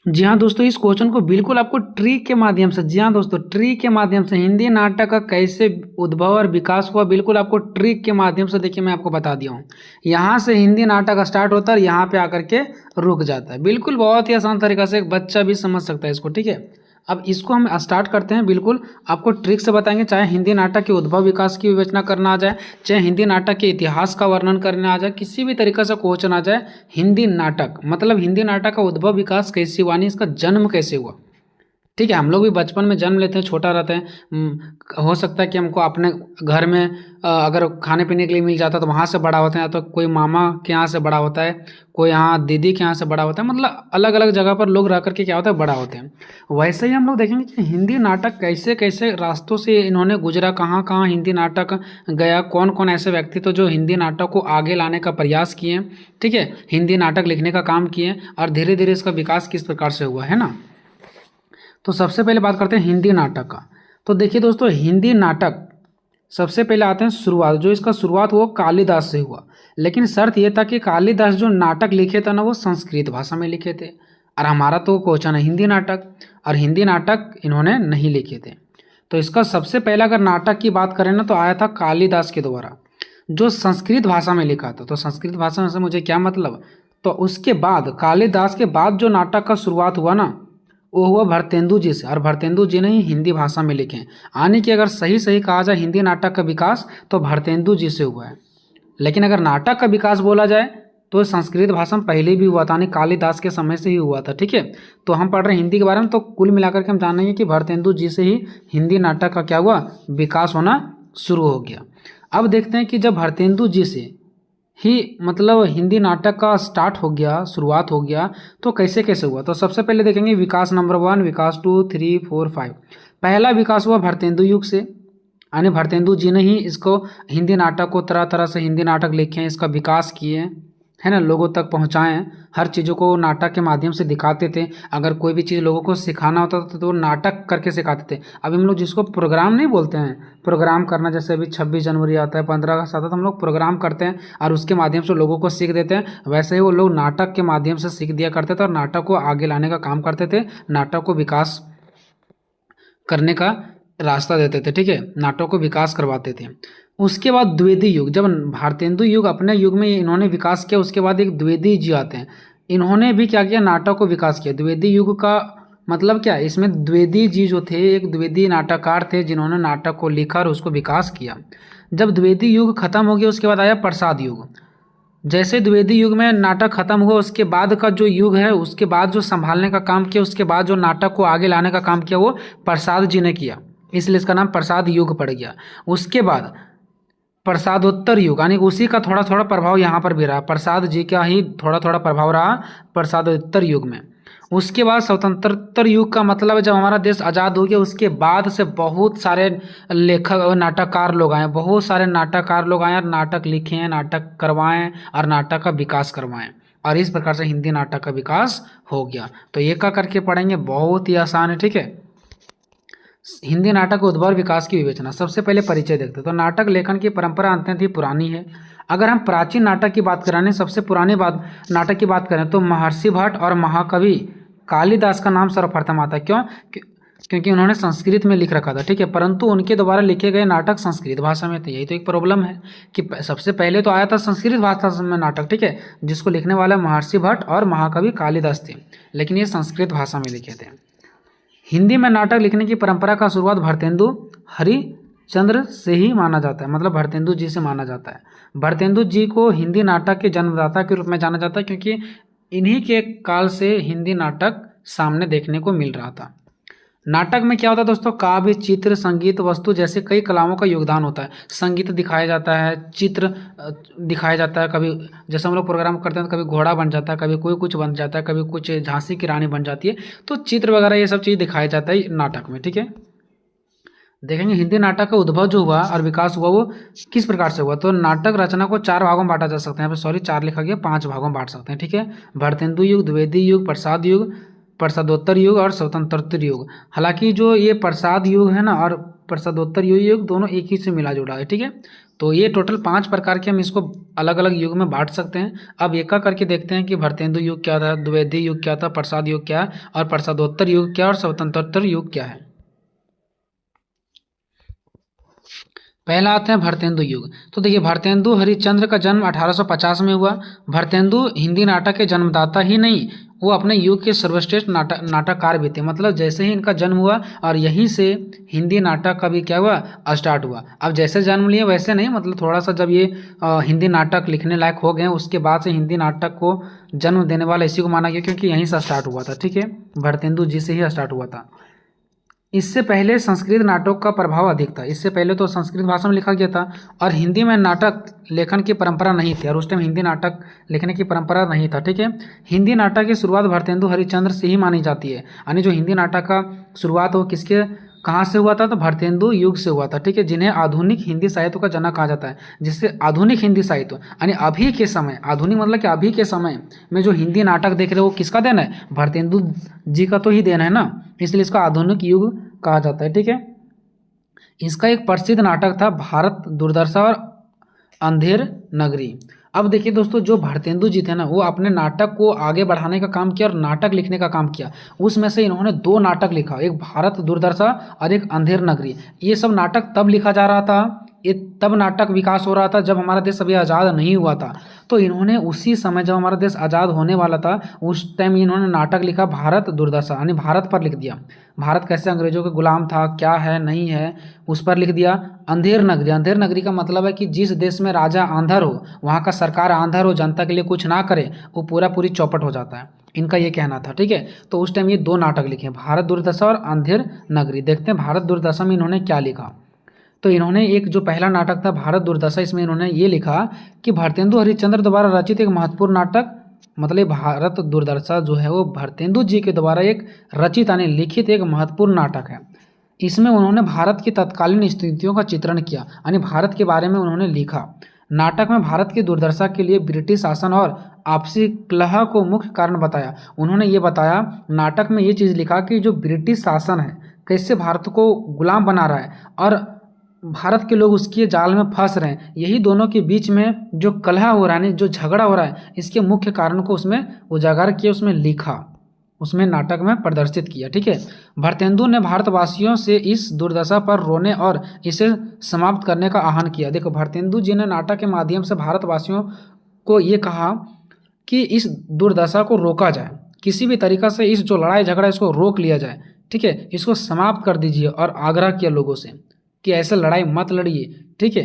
जी हाँ दोस्तों, इस क्वेश्चन को बिल्कुल आपको ट्रिक के माध्यम से, जी हाँ दोस्तों, ट्रिक के माध्यम से हिंदी नाटक का कैसे उद्भव और विकास हुआ, बिल्कुल आपको ट्रिक के माध्यम से देखिए मैं आपको बता दिया हूँ। यहाँ से हिंदी नाटक स्टार्ट होता है और यहाँ पे आकर के रुक जाता है। बिल्कुल बहुत ही आसान तरीका से एक बच्चा भी समझ सकता है इसको, ठीक है। अब इसको हम स्टार्ट करते हैं, बिल्कुल आपको ट्रिक से बताएंगे। चाहे हिंदी नाटक के उद्भव विकास की विवेचना करना आ जाए, चाहे हिंदी नाटक के इतिहास का वर्णन करना आ जाए, किसी भी तरीके से क्वेश्चन आ जाए, हिंदी नाटक मतलब हिंदी नाटक का उद्भव विकास कैसे हुआ, यानी इसका जन्म कैसे हुआ, ठीक है। हम लोग भी बचपन में जन्म लेते हैं, छोटा रहते हैं, हो सकता है कि हमको अपने घर में अगर खाने पीने के लिए मिल जाता है तो वहाँ से बड़ा होते हैं, या तो कोई मामा के यहाँ से बड़ा होता है, कोई यहाँ दीदी के यहाँ से बड़ा होता है, मतलब अलग अलग जगह पर लोग रह करके क्या होता है, बड़ा होते हैं। वैसे ही हम लोग देखेंगे कि हिंदी नाटक कैसे कैसे रास्तों से इन्होंने गुजरा, कहाँ कहाँ हिंदी नाटक गया, कौन कौन ऐसे व्यक्ति थे जो हिंदी नाटक को आगे लाने का प्रयास किए, ठीक है, हिंदी नाटक लिखने का काम किए, और धीरे धीरे इसका विकास किस प्रकार से हुआ, है ना। तो सबसे पहले बात करते हैं हिंदी नाटक का। तो देखिए दोस्तों, हिंदी नाटक सबसे पहले आते हैं शुरुआत, जो इसका शुरुआत वो कालिदास से हुआ। लेकिन शर्त ये था कि कालिदास जो नाटक लिखे थे ना, वो संस्कृत भाषा में लिखे थे, और हमारा तो क्वेश्चन है हिंदी नाटक, और हिंदी नाटक इन्होंने नहीं लिखे थे। तो इसका सबसे पहला अगर नाटक की बात करें ना, तो आया था कालिदास के द्वारा, जो संस्कृत भाषा में लिखा था। तो संस्कृत भाषा से मुझे क्या मतलब, तो उसके बाद कालिदास के बाद जो नाटक का शुरुआत हुआ ना, वो हुआ भरतेंदु जी से, और भरतेंदु जी ने ही हिंदी भाषा में लिखे हैं। यानी कि अगर सही सही कहा जाए हिंदी नाटक का विकास तो भरतेंदु जी से हुआ है। लेकिन अगर नाटक का विकास बोला जाए तो संस्कृत भाषा में पहले भी हुआ था, यानी कालिदास के समय से ही हुआ था, ठीक है। तो हम पढ़ रहे हैं हिंदी के बारे में, तो कुल मिलाकर के हम जानेंगे कि भरतेंदु जी से ही हिंदी नाटक का क्या हुआ, विकास होना शुरू हो गया। अब देखते हैं कि जब भरतेंदु जी से ही मतलब हिंदी नाटक का स्टार्ट हो गया, शुरुआत हो गया, तो कैसे कैसे हुआ। तो सबसे पहले देखेंगे विकास नंबर 1, विकास 2, 3, 4, 5। पहला विकास हुआ भरतेंदु युग से, यानी भरतेंदु जी ने ही इसको हिंदी नाटक को तरह तरह से हिंदी नाटक लिखे हैं, इसका विकास किए, है ना, लोगों तक पहुंचाएं, हर चीज़ों को नाटक के माध्यम से दिखाते थे। अगर कोई भी चीज़ लोगों को सिखाना होता था तो नाटक करके सिखाते थे। अभी हम लोग जिसको प्रोग्राम नहीं बोलते हैं, प्रोग्राम करना, जैसे अभी 26 जनवरी आता है, 15 अगस्त आता है, तो हम लोग प्रोग्राम करते हैं और उसके माध्यम से लोगों को सीख देते हैं। वैसे ही वो लोग नाटक के माध्यम से सीख दिया करते थे और नाटक को आगे लाने का काम करते थे, नाटक को विकास करने का रास्ता देते थे, ठीक है, नाटक को विकास करवाते थे। उसके बाद द्विवेदी युग, जब भारतेंदु युग अपने युग में इन्होंने विकास किया, उसके बाद एक द्विवेदी जी आते हैं, इन्होंने भी क्या किया, नाटक को विकास किया। द्विवेदी युग का मतलब क्या है, इसमें द्विवेदी जी जो थे एक द्विवेदी नाटककार थे जिन्होंने नाटक को लिखा और उसको विकास किया। जब द्विवेदी युग खत्म हो गया उसके बाद आया प्रसाद युग। जैसे द्विवेदी युग में नाटक खत्म हुआ, उसके बाद का जो युग है, उसके बाद जो संभालने का काम किया, उसके बाद जो नाटक को आगे लाने का काम किया, वो प्रसाद जी ने किया, इसलिए इसका नाम प्रसाद युग पड़ गया। उसके बाद प्रसादोत्तर युग, यानी उसी का थोड़ा थोड़ा प्रभाव यहाँ पर भी रहा, प्रसाद जी का ही थोड़ा थोड़ा प्रभाव रहा प्रसादोत्तर युग में। उसके बाद स्वतंत्रोत्तर युग का मतलब है जब हमारा देश आज़ाद हो गया, उसके बाद से बहुत सारे लेखक नाटककार लोग आए, बहुत सारे नाटककार लोग आए और नाटक लिखे हैं, नाटक करवाएं और नाटक का विकास करवाएं, और इस प्रकार से हिंदी नाटक का विकास हो गया। तो ये का करके पढ़ेंगे, बहुत ही आसान है, ठीक है। हिंदी नाटक उद्भव और विकास की विवेचना। सबसे पहले परिचय देखते हैं। तो नाटक लेखन की परंपरा अत्यंत ही पुरानी है। अगर हम प्राचीन नाटक की बात करें, सबसे पुरानी बात नाटक की बात करें, तो महर्षि भट्ट और महाकवि कालिदास का नाम सर्वप्रथम आता है। क्यों? क्योंकि उन्होंने संस्कृत में लिख रखा था, ठीक है, परंतु उनके द्वारा लिखे गए नाटक संस्कृत भाषा में थे। यही तो एक प्रॉब्लम है कि सबसे पहले तो आया था संस्कृत भाषा में नाटक, ठीक है, जिसको लिखने वाला महर्षि भट्ट और महाकवि कालिदास थे, लेकिन ये संस्कृत भाषा में लिखे थे। हिंदी में नाटक लिखने की परंपरा का शुरुआत भरतेंदु हरिश्चंद्र से ही माना जाता है, मतलब भरतेंदु जी से माना जाता है। भरतेंदु जी को हिंदी नाटक के जन्मदाता के रूप में जाना जाता है, क्योंकि इन्हीं के काल से हिंदी नाटक सामने देखने को मिल रहा था। नाटक में क्या होता है दोस्तों, काव्य, चित्र, संगीत, वस्तु जैसे कई कलाओं का योगदान होता है। संगीत दिखाया जाता है, चित्र दिखाया जाता है, कभी जैसे हम लोग प्रोग्राम करते हैं तो कभी घोड़ा बन जाता है, कभी कोई कुछ बन जाता है, कभी कुछ झांसी की रानी बन जाती है, तो चित्र वगैरह ये सब चीज़ दिखाया जाता है नाटक में, ठीक है। देखेंगे हिंदी नाटक का उद्भव जो हुआ और विकास हुआ वो किस प्रकार से हुआ। तो नाटक रचना को 4 भागों में बांटा जा सकता है, यहाँ पे सॉरी 4 लिखा गया, 5 भागों में बांट सकते हैं, ठीक है। भरतेंदु युग, द्विवेदी युग, प्रसाद युग, प्रसादोत्तर युग और स्वतंत्रोत्तर युग। हालांकि जो ये प्रसाद युग है ना और प्रसादोत्तर युग दोनों एक ही से मिला जुला है, ठीक है। तो ये टोटल 5 प्रकार के हम इसको अलग अलग युग में बांट सकते हैं। अब एक करके देखते हैं कि भारतेंदु युग क्या था, द्विवेदी युग क्या था, प्रसाद युग क्या है, और प्रसादोत्तर युग क्या है, और स्वतंत्रोत्तर युग क्या है। पहला आता है भारतेंदु युग। तो देखिए, भारतेंदु हरिश्चंद्र का जन्म 1850 में हुआ। भारतेंदु हिंदी नाटक के जन्मदाता ही नहीं, वो अपने युग के सर्वश्रेष्ठ नाटककार भी थे। मतलब जैसे ही इनका जन्म हुआ और यहीं से हिंदी नाटक का भी क्या हुआ, स्टार्ट हुआ। अब जैसे जन्म लिए वैसे नहीं, मतलब थोड़ा सा जब ये हिंदी नाटक लिखने लायक हो गए, उसके बाद से हिंदी नाटक को जन्म देने वाला इसी को माना गया, क्योंकि यहीं से स्टार्ट हुआ था। ठीक है, भारतेंदु जी से ही स्टार्ट हुआ था। इससे पहले संस्कृत नाटक का प्रभाव अधिक था। इससे पहले तो संस्कृत भाषा में लिखा गया था और हिंदी में नाटक लेखन की परंपरा नहीं थी, और उस टाइम हिंदी नाटक लिखने की परंपरा नहीं था। ठीक है, हिंदी नाटक की शुरुआत भारतेंदु हरिश्चंद्र से ही मानी जाती है। यानी जो हिंदी नाटक का शुरुआत हो किसके कहाँ से हुआ था, तो भारतेंदु युग से हुआ था। ठीक है, जिन्हें आधुनिक हिंदी साहित्य का जनक कहा जाता है। जिससे आधुनिक हिंदी साहित्य यानी अभी के समय, आधुनिक मतलब कि अभी के समय में जो हिंदी नाटक देख रहे हो वो किसका देन है, भारतेंदु जी का तो ही देन है ना, इसलिए इसका आधुनिक युग कहा जाता है। ठीक है, इसका एक प्रसिद्ध नाटक था भारत दुर्दशा और अंधेर नगरी। अब देखिए दोस्तों, जो भारतेंदु जी थे ना, वो अपने नाटक को आगे बढ़ाने का काम किया और नाटक लिखने का काम किया। उसमें से इन्होंने 2 नाटक लिखा, एक भारत दुर्दशा और एक अंधेर नगरी। ये सब नाटक तब लिखा जा रहा था, ये तब नाटक विकास हो रहा था जब हमारा देश अभी आज़ाद नहीं हुआ था। तो इन्होंने उसी समय जब हमारा देश आज़ाद होने वाला था, उस टाइम इन्होंने नाटक लिखा भारत दुर्दशा, यानी भारत पर लिख दिया। भारत कैसे अंग्रेजों के गुलाम था, क्या है नहीं है, उस पर लिख दिया। अंधेर नगरी, अंधेर नगरी का मतलब है कि जिस देश में राजा आंधर हो, वहाँ का सरकार आंधर हो, जनता के लिए कुछ ना करे, वो पूरी चौपट हो जाता है। इनका ये कहना था। ठीक है, तो उस टाइम ये 2 नाटक लिखे, भारत दुर्दशा और अंधेर नगरी। देखते हैं भारत दुर्दशा में इन्होंने क्या लिखा। तो इन्होंने एक जो पहला नाटक था भारत दुर्दशा, इसमें इन्होंने ये लिखा कि भारतेंदु हरिश्चंद्र द्वारा रचित एक महत्वपूर्ण नाटक, मतलब भारत दुर्दशा जो है वो भारतेंदु जी के द्वारा एक रचित यानी लिखित एक महत्वपूर्ण नाटक है। इसमें उन्होंने भारत की तत्कालीन स्थितियों का चित्रण किया, यानी भारत के बारे में उन्होंने लिखा। नाटक में भारत की दुर्दशा के लिए ब्रिटिश शासन और आपसी कलह को मुख्य कारण बताया। उन्होंने ये बताया, नाटक में ये चीज़ लिखा कि जो ब्रिटिश शासन है कैसे भारत को गुलाम बना रहा है और भारत के लोग उसके जाल में फंस रहे हैं। यही दोनों के बीच में जो कलह हो रहा है, जो झगड़ा हो रहा है, इसके मुख्य कारण को उसमें उजागर किया, उसमें लिखा, उसमें नाटक में प्रदर्शित किया। ठीक है, भारतेंदु ने भारतवासियों से इस दुर्दशा पर रोने और इसे समाप्त करने का आह्वान किया। देखो, भारतेंदु जी ने नाटक के माध्यम से भारतवासियों को ये कहा कि इस दुर्दशा को रोका जाए, किसी भी तरीक़ा से इस जो लड़ाई झगड़ा इसको रोक लिया जाए। ठीक है, इसको समाप्त कर दीजिए, और आग्रह किया लोगों से कि ऐसे लड़ाई मत लड़िए। ठीक है,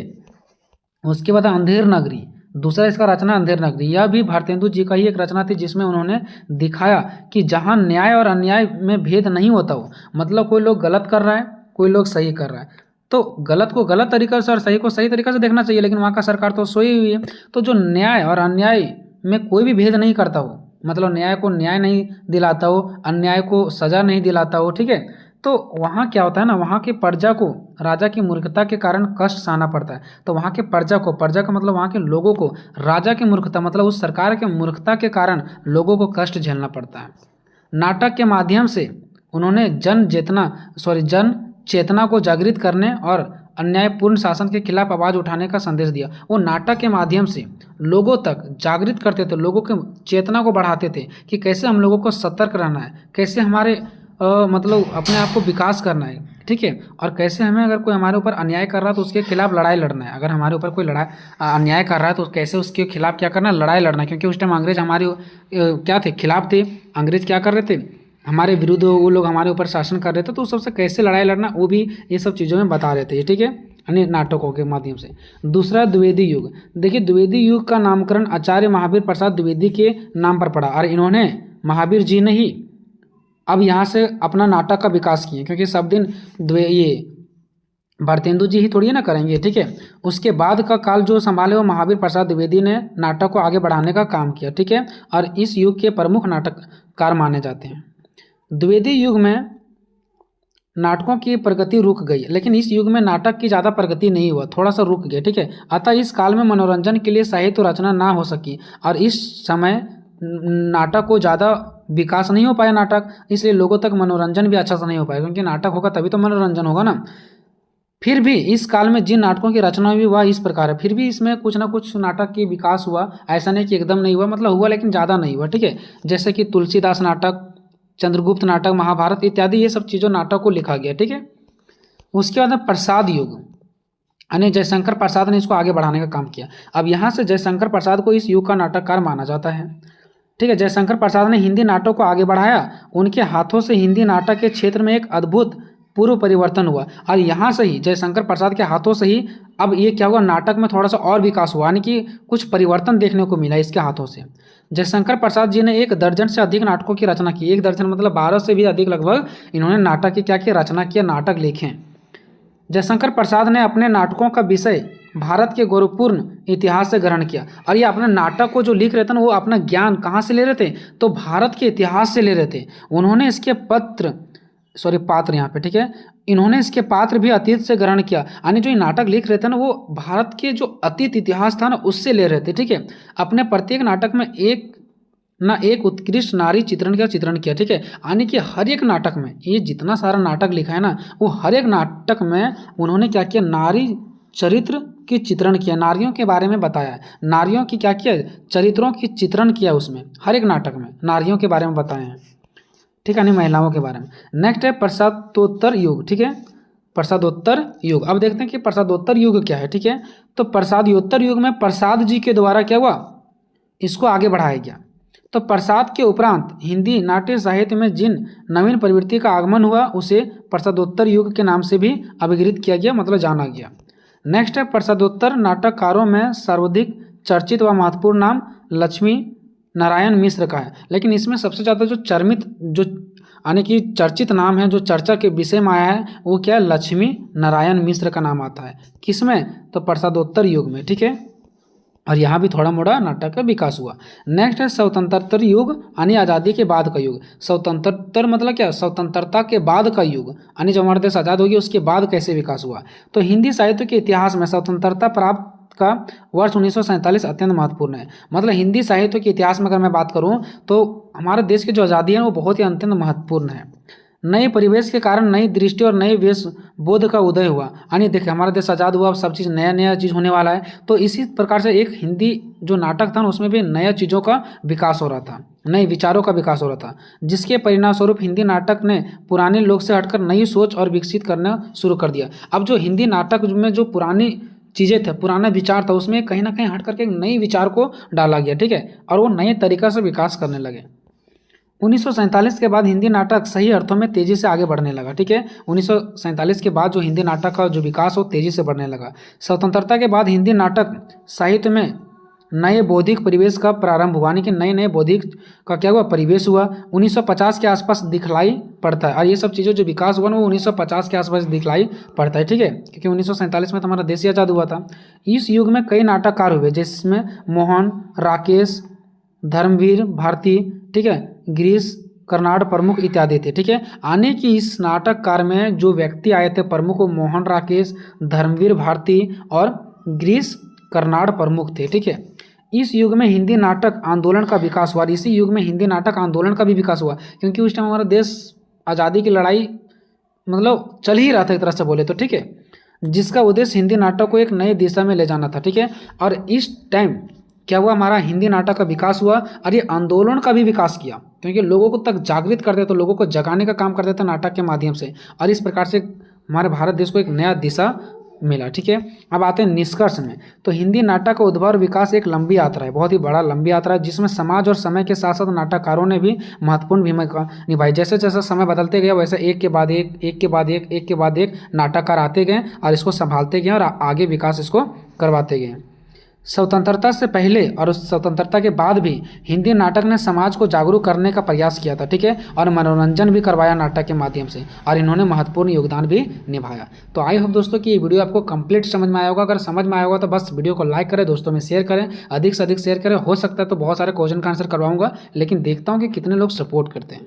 उसके बाद अंधेर नगरी, दूसरा इसका रचना अंधेर नगरी। यह भी भारतेंदु जी का ही एक रचना थी, जिसमें उन्होंने दिखाया कि जहां न्याय और अन्याय में भेद नहीं होता हो, मतलब कोई लोग गलत कर रहा है, कोई लोग सही कर रहा है, तो गलत को गलत तरीका से और सही को सही तरीका से देखना चाहिए। लेकिन वहाँ का सरकार तो सोई हुई है। तो जो न्याय और अन्याय में कोई भी भेद नहीं करता हो, मतलब न्याय को न्याय नहीं दिलाता हो, अन्याय को सजा नहीं दिलाता हो। ठीक है, तो वहाँ क्या होता है ना, वहाँ की प्रजा को राजा की मूर्खता के कारण कष्ट सहना पड़ता है। तो वहाँ के प्रजा का मतलब वहाँ के लोगों को राजा की मूर्खता मतलब उस सरकार के मूर्खता के कारण लोगों को कष्ट झेलना पड़ता है। नाटक के माध्यम से उन्होंने जन चेतना को जागृत करने और अन्यायपूर्ण शासन के खिलाफ आवाज़ उठाने का संदेश दिया। वो नाटक के माध्यम से लोगों तक जागृत करते थे, लोगों के चेतना को बढ़ाते थे कि कैसे हम लोगों को सतर्क रहना है, कैसे हमारे मतलब अपने आप को विकास करना है। ठीक है, और कैसे हमें अगर कोई हमारे ऊपर अन्याय कर रहा है तो उसके खिलाफ लड़ाई लड़ना है। अगर हमारे ऊपर कोई अन्याय कर रहा है तो कैसे उसके खिलाफ क्या करना है, लड़ाई लड़ना है। क्योंकि उस टाइम अंग्रेज हमारे क्या थे, खिलाफ थे। अंग्रेज क्या कर रहे थे, हमारे विरुद्ध वो लोग हमारे ऊपर शासन कर रहे थे, तो उस सबसे कैसे लड़ाई लड़ना वो भी ये सब चीज़ों में बता रहे थे। ठीक है, यानी नाटकों के माध्यम से। दूसरा द्विवेदी युग। देखिए, द्विवेदी युग का नामकरण आचार्य महावीर प्रसाद द्विवेदी के नाम पर पड़ा, और इन्होंने महावीर जी ने ही अब यहाँ से अपना नाटक का विकास किए, क्योंकि सब दिन ये भारतेंदु जी ही थोड़ी ना करेंगे। ठीक है, उसके बाद का काल जो संभाले वो महावीर प्रसाद द्विवेदी ने नाटक को आगे बढ़ाने का काम किया। ठीक है, और इस युग के प्रमुख नाटककार माने जाते हैं। द्विवेदी युग में नाटकों की प्रगति रुक गई, लेकिन इस युग में नाटक की ज़्यादा प्रगति नहीं हुआ, थोड़ा सा रुक गया। ठीक है, अतः इस काल में मनोरंजन के लिए साहित्य रचना ना हो सकी, और इस समय नाटक को ज़्यादा विकास नहीं हो पाया नाटक, इसलिए लोगों तक मनोरंजन भी अच्छा से नहीं हो पाया। क्योंकि नाटक होगा तभी तो मनोरंजन होगा ना। फिर भी इस काल में जिन नाटकों की रचना हुई वह इस प्रकार है। फिर भी इसमें कुछ ना कुछ नाटक की विकास हुआ, ऐसा नहीं कि एकदम नहीं हुआ, मतलब हुआ लेकिन ज़्यादा नहीं हुआ, ठीक है। जैसे कि तुलसीदास नाटक, चंद्रगुप्त नाटक, महाभारत इत्यादि ये सब चीज़ों नाटक को लिखा गया, ठीक है। उसके बाद में प्रसाद युग, यानी जयशंकर प्रसाद ने इसको आगे बढ़ाने का काम किया। अब यहाँ से जयशंकर प्रसाद को इस युग का नाटककार माना जाता है, ठीक है। जयशंकर प्रसाद ने हिंदी नाटक को आगे बढ़ाया। उनके हाथों से हिंदी नाटक के क्षेत्र में एक अद्भुत पूर्व परिवर्तन हुआ, और यहाँ से ही जयशंकर प्रसाद के हाथों से ही अब ये क्या हुआ, नाटक में थोड़ा सा और विकास हुआ, यानी कि कुछ परिवर्तन देखने को मिला इसके हाथों से। जयशंकर प्रसाद जी ने 1 दर्जन से अधिक नाटकों की रचना की। 1 दर्जन मतलब 12 से भी अधिक लगभग इन्होंने नाटक की क्या किया, रचना किया, नाटक लिखे। जयशंकर प्रसाद ने अपने नाटकों का विषय भारत के गौरवपूर्ण इतिहास से ग्रहण किया, और ये अपने नाटक को जो लिख रहे थे ना वो अपना ज्ञान कहाँ से ले रहे थे, तो भारत के इतिहास से ले रहे थे। उन्होंने इसके पात्र यहाँ पे, ठीक है, इन्होंने इसके पात्र भी अतीत से ग्रहण किया, यानी जो ये नाटक लिख रहे थे ना वो भारत के जो अतीत इतिहास था ना उससे ले रहे थे, ठीक है। अपने प्रत्येक नाटक में एक उत्कृष्ट नारी चित्रण का चित्रण किया, ठीक है। यानी कि हर एक नाटक में, ये जितना सारा नाटक लिखा है ना वो हर एक नाटक में उन्होंने क्या किया, नारी चरित्र की चित्रण किया, नारियों के बारे में बताया, नारियों की क्या किया, चरित्रों की चित्रण किया, उसमें हर एक नाटक में नारियों के बारे में बताए हैं, ठीक है, यानी महिलाओं के बारे में। नेक्स्ट है प्रसादोत्तर युग, ठीक है, प्रसादोत्तर युग। अब देखते हैं कि प्रसादोत्तर युग क्या है, ठीक है। तो प्रसादोत्तर युग में प्रसाद जी के द्वारा क्या हुआ, इसको आगे बढ़ाया गया। तो प्रसाद के उपरांत हिंदी नाट्य साहित्य में जिन नवीन प्रवृत्ति का आगमन हुआ उसे प्रसादोत्तर युग के नाम से भी अभिहित किया गया, मतलब जाना गया। नेक्स्ट है प्रसादोत्तर नाटककारों में सर्वाधिक चर्चित व महत्वपूर्ण नाम लक्ष्मी नारायण मिश्र का है, लेकिन इसमें सबसे ज़्यादा जो यानी कि चर्चित नाम है, जो चर्चा के विषय में आया है वो क्या है, लक्ष्मी नारायण मिश्र का नाम आता है। किसमें, तो प्रसादोत्तर युग में, ठीक है। और यहाँ भी थोड़ा मोड़ा नाटक का विकास हुआ। नेक्स्ट है स्वतंत्रता युग, यानी आज़ादी के बाद का युग। स्वतंत्रता मतलब क्या, स्वतंत्रता के बाद का युग, यानी जब हमारा देश आज़ाद हो गया उसके बाद कैसे विकास हुआ। तो हिंदी साहित्य के इतिहास में स्वतंत्रता प्राप्त का वर्ष 1947 अत्यंत महत्वपूर्ण है। मतलब हिंदी साहित्य के इतिहास में अगर मैं बात करूं तो हमारे देश की जो आज़ादी है वो बहुत ही अत्यंत महत्वपूर्ण है। नए परिवेश के कारण नई दृष्टि और नए वेश बोध का उदय हुआ, यानी देखिए हमारा देश आज़ाद हुआ, अब सब चीज़ नया चीज़ होने वाला है। तो इसी प्रकार से एक हिंदी जो नाटक था उसमें भी नया चीज़ों का विकास हो रहा था, नए विचारों का विकास हो रहा था, जिसके परिणाम स्वरूप हिंदी नाटक ने पुराने लोग से हटकर नई सोच और विकसित करना शुरू कर दिया। अब जो हिंदी नाटक में जो पुरानी चीज़ें थे, पुराना विचार था, उसमें कहीं ना कहीं हट करके एक नई विचार को डाला गया, ठीक है, और वो नए तरीक़ा से विकास करने लगे। 1947 के बाद हिंदी नाटक सही अर्थों में तेज़ी से आगे बढ़ने लगा, ठीक है। 1947 के बाद जो हिंदी नाटक का जो विकास हो तेज़ी से बढ़ने लगा। स्वतंत्रता के बाद हिंदी नाटक साहित्य में नए बौद्धिक परिवेश का प्रारंभ हुआ, यानी कि नए बौद्धिक का क्या हुआ, परिवेश हुआ। 1950 के आसपास दिखलाई पड़ता है, और ये सब चीज़ें जो विकास हुआ ना वो 1950 के आसपास दिखलाई पड़ता है, ठीक है, क्योंकि 1947 में तो हमारा देश आज़ाद हुआ था। इस युग में कई नाटककार हुए, जिसमें मोहन, राकेश, धर्मवीर भारती, ठीक है, गिरीश कर्नाड प्रमुख इत्यादि थे, ठीक है। आने की इस नाटककार में जो व्यक्ति आए थे प्रमुख, वो मोहन, राकेश, धर्मवीर भारती और गिरीश कर्नाड प्रमुख थे, ठीक है। इस युग में हिंदी नाटक आंदोलन का विकास हुआ, इसी युग में हिंदी नाटक आंदोलन का भी विकास हुआ, क्योंकि उस टाइम हमारा देश आज़ादी की लड़ाई मतलब चल ही रहा था एक तरह से बोले तो, ठीक है, जिसका उद्देश्य हिंदी नाटक को एक नई दिशा में ले जाना था, ठीक है। और इस टाइम क्या हुआ, हमारा हिंदी नाटक का विकास हुआ और ये आंदोलन का भी विकास किया, क्योंकि लोगों को तक जागृत करते तो लोगों को जगाने का काम करते थे नाटक के माध्यम से, और इस प्रकार से हमारे भारत देश को एक नया दिशा मिला, ठीक है। अब आते हैं निष्कर्ष में। तो हिंदी नाटक का उद्भव और विकास एक लंबी यात्रा है, बहुत ही बड़ा लंबी यात्रा है, जिसमें समाज और समय के साथ साथ नाटककारों ने भी महत्वपूर्ण भूमिका निभाई। जैसे जैसे समय बदलते गया वैसे एक के बाद एक नाटककार आते गए और इसको संभालते गए और आगे विकास इसको करवाते गए। स्वतंत्रता से पहले और उस स्वतंत्रता के बाद भी हिंदी नाटक ने समाज को जागरूक करने का प्रयास किया था, ठीक है, और मनोरंजन भी करवाया नाटक के माध्यम से, और इन्होंने महत्वपूर्ण योगदान भी निभाया। तो आई होप दोस्तों कि ये वीडियो आपको कंप्लीट समझ में आया होगा। अगर समझ में आया होगा तो बस वीडियो को लाइक करें, दोस्तों में शेयर करें, अधिक से अधिक शेयर करें। हो सकता है तो बहुत सारे क्वेश्चन का आंसर करवाऊंगा, लेकिन देखता हूँ कि कितने लोग सपोर्ट करते हैं।